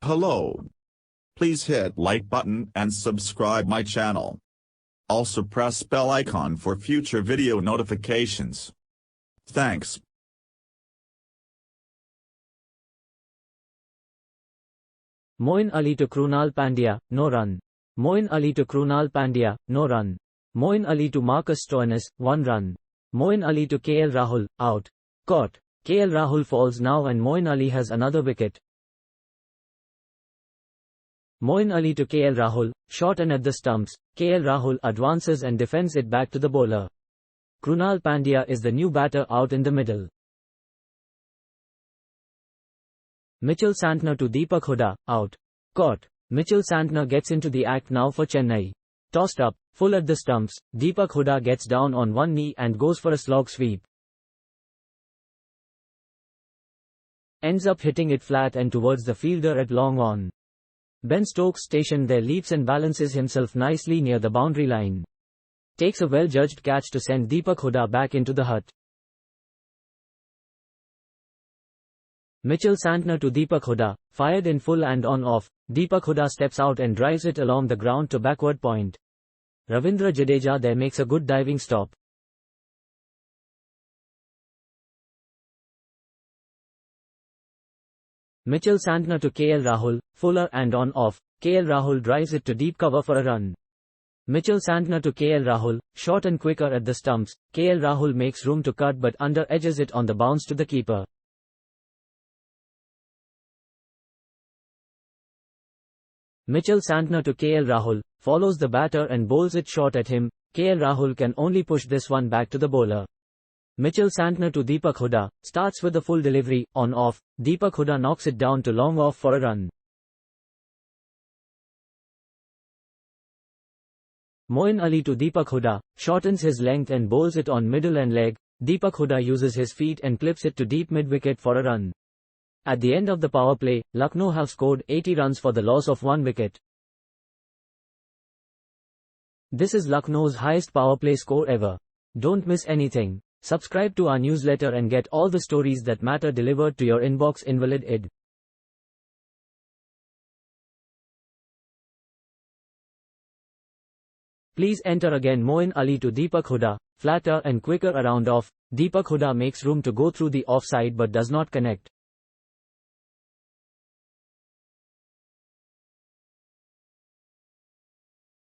Hello. Please hit like button and subscribe my channel. Also press bell icon for future video notifications. Thanks. Moeen Ali to Krunal Pandya, no run. Moeen Ali to Krunal Pandya, no run. Moeen Ali to Marcus Stoinis, 1 run. Moeen Ali to KL Rahul, out. Caught. KL Rahul falls now and Moeen Ali has another wicket. Moeen Ali to KL Rahul, short and at the stumps. KL Rahul advances and defends it back to the bowler. Krunal Pandya is the new batter out in the middle. Santner to Deepak Hooda, out. Caught. Santner gets into the act now for Chennai. Tossed up, full at the stumps, Deepak Hooda gets down on one knee and goes for a slog sweep. Ends up hitting it flat and towards the fielder at long on. Ben Stokes stationed there leaps and balances himself nicely near the boundary line. Takes a well-judged catch to send Deepak Hooda back into the hut. Santner to Deepak Hooda, fired in full and on off. Deepak Hooda steps out and drives it along the ground to backward point. Ravindra Jadeja there makes a good diving stop. Santner to KL Rahul, fuller and on off. KL Rahul drives it to deep cover for a run. Santner to KL Rahul, short and quicker at the stumps. KL Rahul makes room to cut but under edges it on the bounce to the keeper. Santner to KL Rahul, follows the batter and bowls it short at him. KL Rahul can only push this one back to the bowler. Santner to Deepak Hooda, starts with a full delivery, on off. Deepak Hooda knocks it down to long off for a run. Moeen Ali to Deepak Hooda, shortens his length and bowls it on middle and leg. Deepak Hooda uses his feet and clips it to deep mid-wicket for a run. At the end of the power play, Lucknow have scored 80 runs for the loss of 1 wicket. This is Lucknow's highest power play score ever. Don't miss anything. Subscribe to our newsletter and get all the stories that matter delivered to your inbox. Invalid id. Please enter again. Moeen Ali to Deepak Hooda, flatter and quicker around off. Deepak Hooda makes room to go through the offside but does not connect.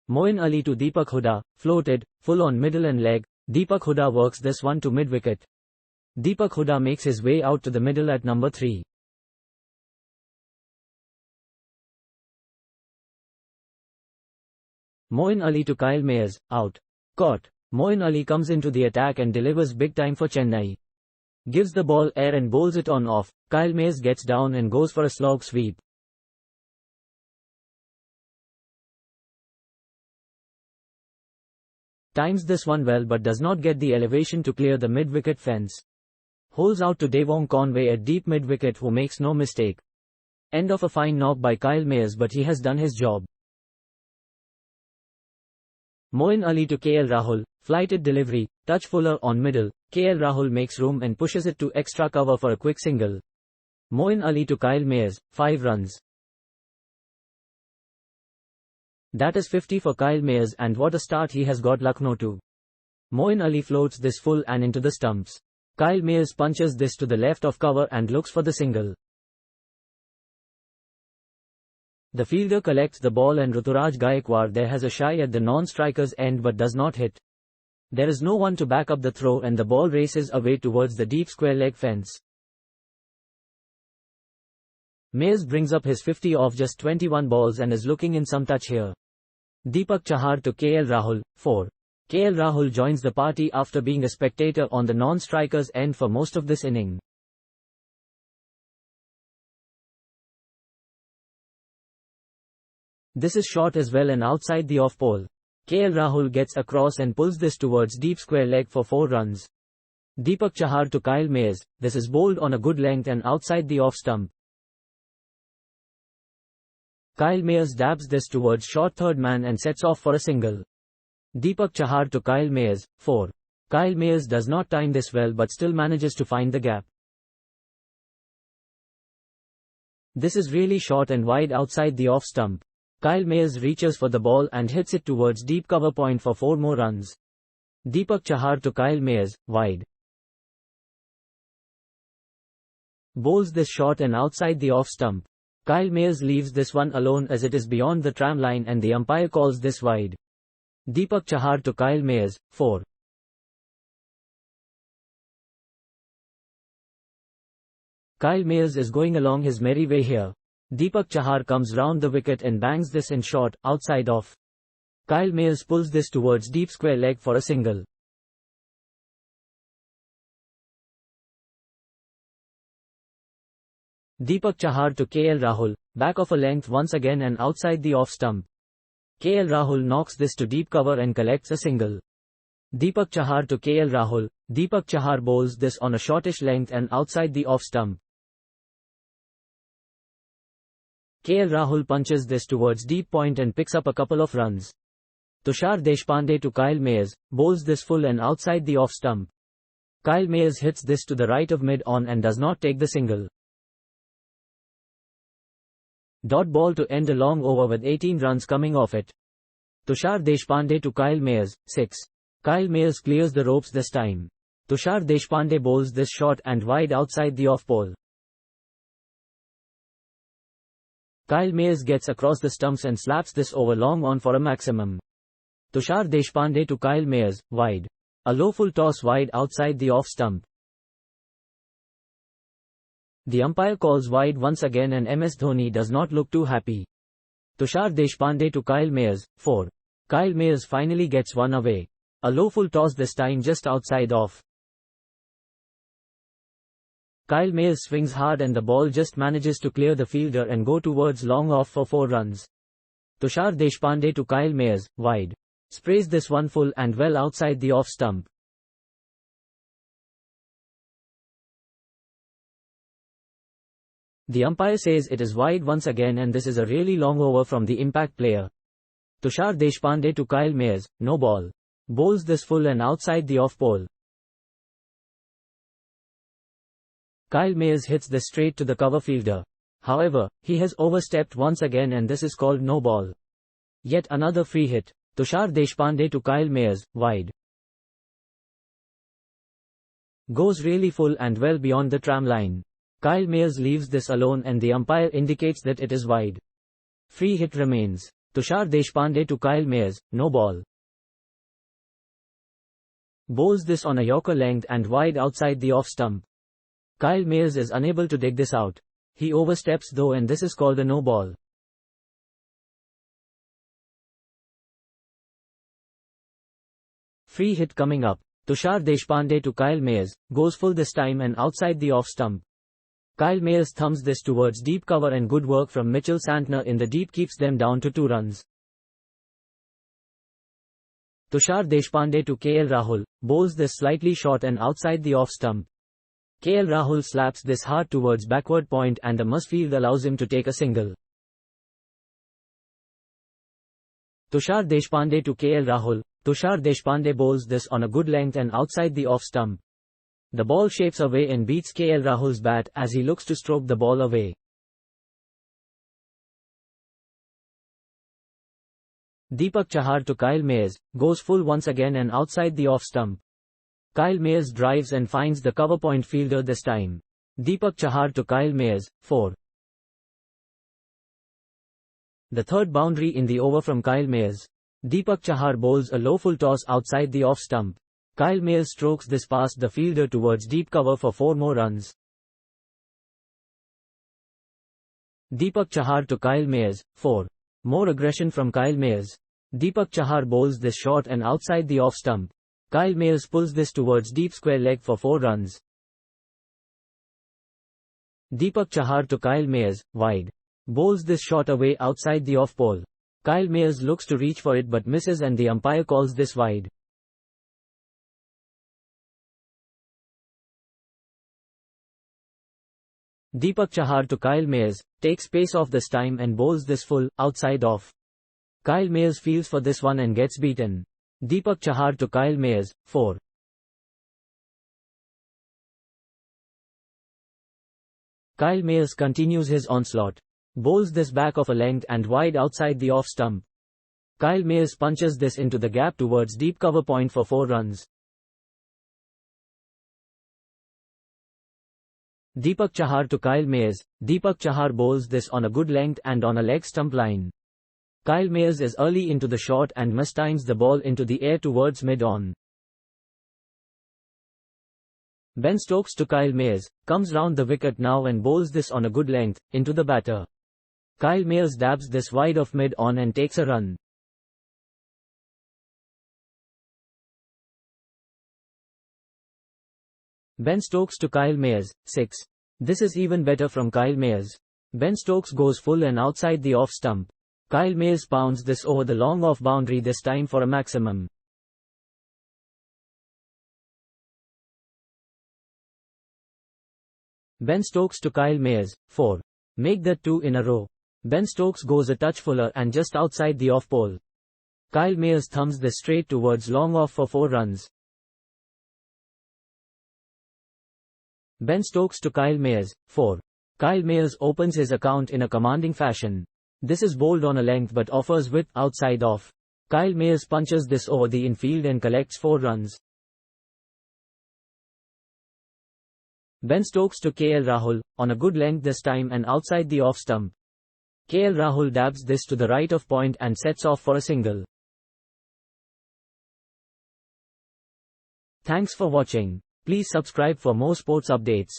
Moeen Ali to Deepak Hooda, floated, full on middle and leg. Deepak Hooda works this one to mid-wicket. Deepak Hooda makes his way out to the middle at number 3. Moeen Ali to Kyle Mayers, out. Caught. Moeen Ali comes into the attack and delivers big time for Chennai. Gives the ball air and bowls it on off. Kyle Mayers gets down and goes for a slog sweep. Times this one well but does not get the elevation to clear the mid-wicket fence. Holds out to Devon Conway at deep mid-wicket who makes no mistake. End of a fine knock by Kyle Mayers but he has done his job. Moeen Ali to KL Rahul, flighted delivery, touch fuller on middle. KL Rahul makes room and pushes it to extra cover for a quick single. Moeen Ali to Kyle Mayers, 5 runs. That is 50 for Kyle Mayers and what a start he has got Lucknow to. Moeen Ali floats this full and into the stumps. Kyle Mayers punches this to the left of cover and looks for the single. The fielder collects the ball and Ruturaj Gaikwad there has a shy at the non-striker's end but does not hit. There is no one to back up the throw and the ball races away towards the deep square leg fence. Mayers brings up his 50 off just 21 balls and is looking in some touch here. Deepak Chahar to KL Rahul, 4. KL Rahul joins the party after being a spectator on the non-striker's end for most of this inning. This is short as well and outside the off pole. KL Rahul gets across and pulls this towards deep square leg for 4 runs. Deepak Chahar to Kyle Mayers, this is bowled on a good length and outside the off stump. Kyle Mayers dabs this towards short third man and sets off for a single. Deepak Chahar to Kyle Mayers, 4. Kyle Mayers does not time this well but still manages to find the gap. This is really short and wide outside the off stump. Kyle Mayers reaches for the ball and hits it towards deep cover point for 4 more runs. Deepak Chahar to Kyle Mayers, wide. Bowls this short and outside the off stump. Kyle Mayers leaves this one alone as it is beyond the tram line and the umpire calls this wide. Deepak Chahar to Kyle Mayers, 4. Kyle Mayers is going along his merry way here. Deepak Chahar comes round the wicket and bangs this in short, outside off. Kyle Mayers pulls this towards deep square leg for a single. Deepak Chahar to KL Rahul, back of a length once again and outside the off stump. KL Rahul knocks this to deep cover and collects a single. Deepak Chahar to KL Rahul, Deepak Chahar bowls this on a shortish length and outside the off stump. KL Rahul punches this towards deep point and picks up a couple of runs. Tushar Deshpande to Kyle Mayers, bowls this full and outside the off stump. Kyle Mayers hits this to the right of mid-on and does not take the single. Dot ball to end a long over with 18 runs coming off it. Tushar Deshpande to Kyle Mayers, 6. Kyle Mayers clears the ropes this time. Tushar Deshpande bowls this short and wide outside the off pole. Kyle Mayers gets across the stumps and slaps this over long on for a maximum. Tushar Deshpande to Kyle Mayers, wide. A low full toss wide outside the off stump. The umpire calls wide once again and MS Dhoni does not look too happy. Tushar Deshpande to Kyle Mayers, 4. Kyle Mayers finally gets one away. A low full toss this time just outside off. Kyle Mayers swings hard and the ball just manages to clear the fielder and go towards long off for 4 runs. Tushar Deshpande to Kyle Mayers, wide. Sprays this one full and well outside the off stump. The umpire says it is wide once again and this is a really long over from the impact player. Tushar Deshpande to Kyle Mayers, no ball. Bowls this full and outside the off pole. Kyle Mayers hits this straight to the cover fielder. However, he has overstepped once again and this is called no ball. Yet another free hit. Tushar Deshpande to Kyle Mayers, wide. Goes really full and well beyond the tram line. Kyle Mayers leaves this alone and the umpire indicates that it is wide. Free hit remains. Tushar Deshpande to Kyle Mayers, no ball. Bowls this on a yorker length and wide outside the off stump. Kyle Mayers is unable to dig this out. He oversteps though and this is called a no ball. Free hit coming up. Tushar Deshpande to Kyle Mayers, goes full this time and outside the off stump. Kyle Mayers thumbs this towards deep cover and good work from Mitchell Santner in the deep keeps them down to 2 runs. Tushar Deshpande to KL Rahul, bowls this slightly short and outside the off stump. KL Rahul slaps this hard towards backward point and the misfield allows him to take a single. Tushar Deshpande to KL Rahul, Tushar Deshpande bowls this on a good length and outside the off stump. The ball shapes away and beats KL Rahul's bat as he looks to stroke the ball away. Deepak Chahar to Kyle Mayers, goes full once again and outside the off stump. Kyle Mayers drives and finds the cover point fielder this time. Deepak Chahar to Kyle Mayers, 4. The third boundary in the over from Kyle Mayers. Deepak Chahar bowls a low full toss outside the off stump. Kyle Mayers strokes this past the fielder towards deep cover for 4 more runs. Deepak Chahar to Kyle Mayers, 4. More aggression from Kyle Mayers. Deepak Chahar bowls this short and outside the off stump. Kyle Mayers pulls this towards deep square leg for 4 runs. Deepak Chahar to Kyle Mayers, wide. Bowls this short away outside the off pole. Kyle Mayers looks to reach for it but misses and the umpire calls this wide. Deepak Chahar to Kyle Mayers, takes pace off this time and bowls this full, outside off. Kyle Mayers fields for this one and gets beaten. Deepak Chahar to Kyle Mayers, 4. Kyle Mayers continues his onslaught. Bowls this back of a length and wide outside the off stump. Kyle Mayers punches this into the gap towards deep cover point for 4 runs. Deepak Chahar to Kyle Mayers. Deepak Chahar bowls this on a good length and on a leg stump line. Kyle Mayers is early into the shot and mistimes the ball into the air towards mid-on. Ben Stokes to Kyle Mayers, comes round the wicket now and bowls this on a good length, into the batter. Kyle Mayers dabs this wide of mid-on and takes a run. Ben Stokes to Kyle Mayers, 6. This is even better from Kyle Mayers. Ben Stokes goes full and outside the off stump. Kyle Mayers pounds this over the long off boundary this time for a maximum. Ben Stokes to Kyle Mayers, 4. Make that 2 in a row. Ben Stokes goes a touch fuller and just outside the off pole. Kyle Mayers thumbs this straight towards long off for 4 runs. Ben Stokes to Kyle Mayers, 4. Kyle Mayers opens his account in a commanding fashion. This is bowled on a length but offers width outside off. Kyle Mayers punches this over the infield and collects 4 runs. Ben Stokes to KL Rahul, on a good length this time and outside the off stump. KL Rahul dabs this to the right of point and sets off for a single. Thanks for watching. Please subscribe for more sports updates.